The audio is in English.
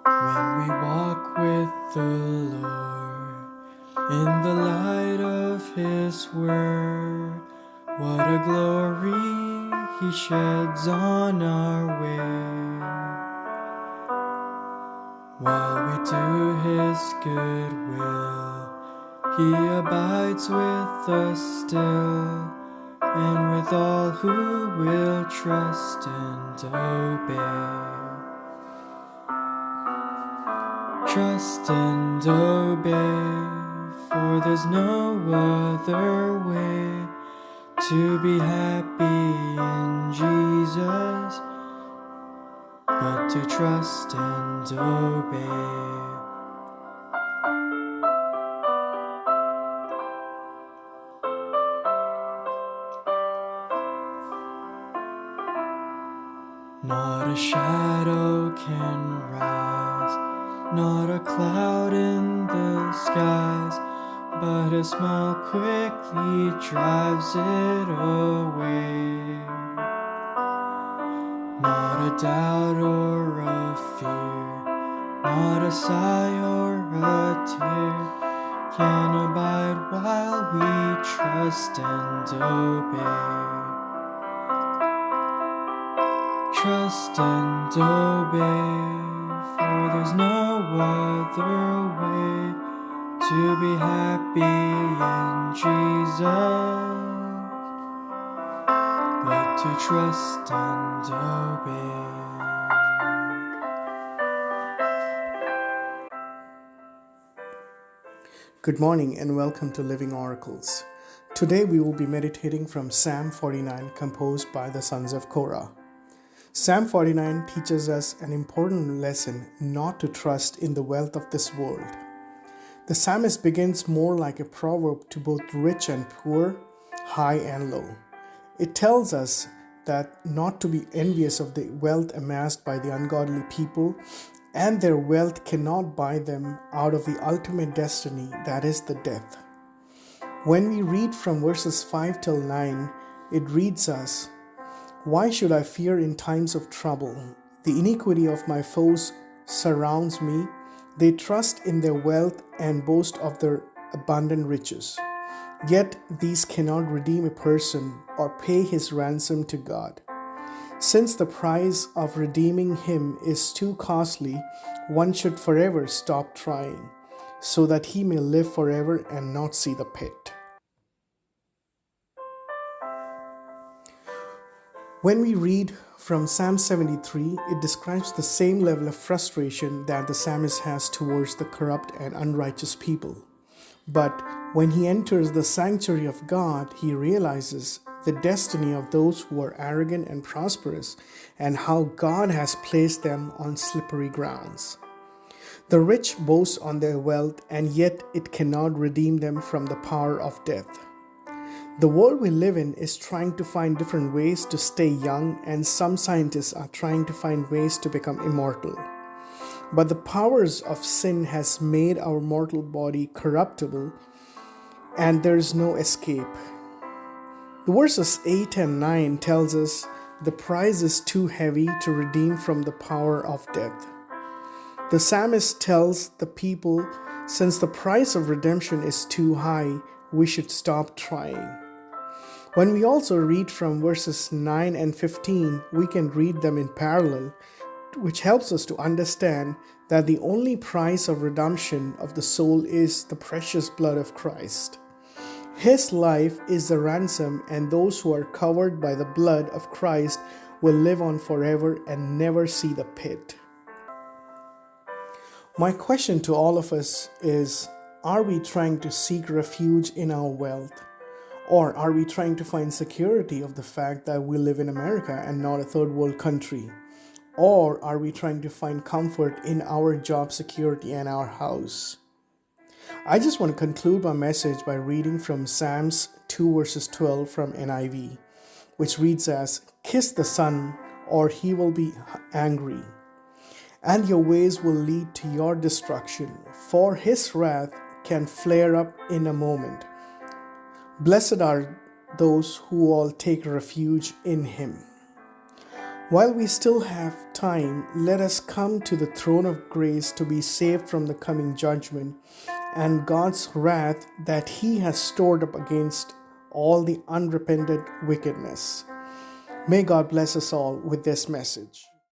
When we walk with the Lord in the light of His Word, what a glory He sheds on our way. While we do His good will, He abides with us still, and with all who will trust and obey. Trust and obey, for there's no other way to be happy in Jesus but to trust and obey. Not a shadow can rise, not a cloud in the skies, but a smile quickly drives it away. Not a doubt or a fear, not a sigh or a tear can abide while we trust and obey. Trust and obey, for there's no other way to be happy in Jesus but to trust and obey. Good morning and welcome to Living Oracles. Today we will be meditating from Psalm 49, composed by the sons of Korah. Psalm 49 teaches us an important lesson not to trust in the wealth of this world. The psalmist begins more like a proverb to both rich and poor, high and low. It tells us that not to be envious of the wealth amassed by the ungodly people, and their wealth cannot buy them out of the ultimate destiny, that is the death. When we read from verses 5 till 9, it reads us, "Why should I fear in times of trouble? The iniquity of my foes surrounds me. They trust in their wealth and boast of their abundant riches. Yet these cannot redeem a person or pay his ransom to God. Since the price of redeeming him is too costly, one should forever stop trying, so that he may live forever and not see the pit." When we read from Psalm 73, it describes the same level of frustration that the psalmist has towards the corrupt and unrighteous people. But when he enters the sanctuary of God, he realizes the destiny of those who are arrogant and prosperous, and how God has placed them on slippery grounds. The rich boast on their wealth, and yet it cannot redeem them from the power of death. The world we live in is trying to find different ways to stay young, and some scientists are trying to find ways to become immortal. But the powers of sin has made our mortal body corruptible, and there is no escape. The verses 8 and 9 tells us the price is too heavy to redeem from the power of death. The psalmist tells the people, since the price of redemption is too high, we should stop trying. When we also read from verses 9 and 15, we can read them in parallel, which helps us to understand that the only price of redemption of the soul is the precious blood of Christ. His life is the ransom, and those who are covered by the blood of Christ will live on forever and never see the pit. My question to all of us is, are we trying to seek refuge in our wealth? Or are we trying to find security of the fact that we live in America and not a third world country? Or are we trying to find comfort in our job security and our house? I just want to conclude my message by reading from Psalms 2 verses 12 from NIV, which reads as, "Kiss the Son, or he will be angry, and your ways will lead to your destruction. For his wrath can flare up in a moment. Blessed are those who all take refuge in him. While we still have time, let us come to the throne of grace to be saved from the coming judgment and God's wrath that he has stored up against all the unrepented wickedness. May God bless us all with this message.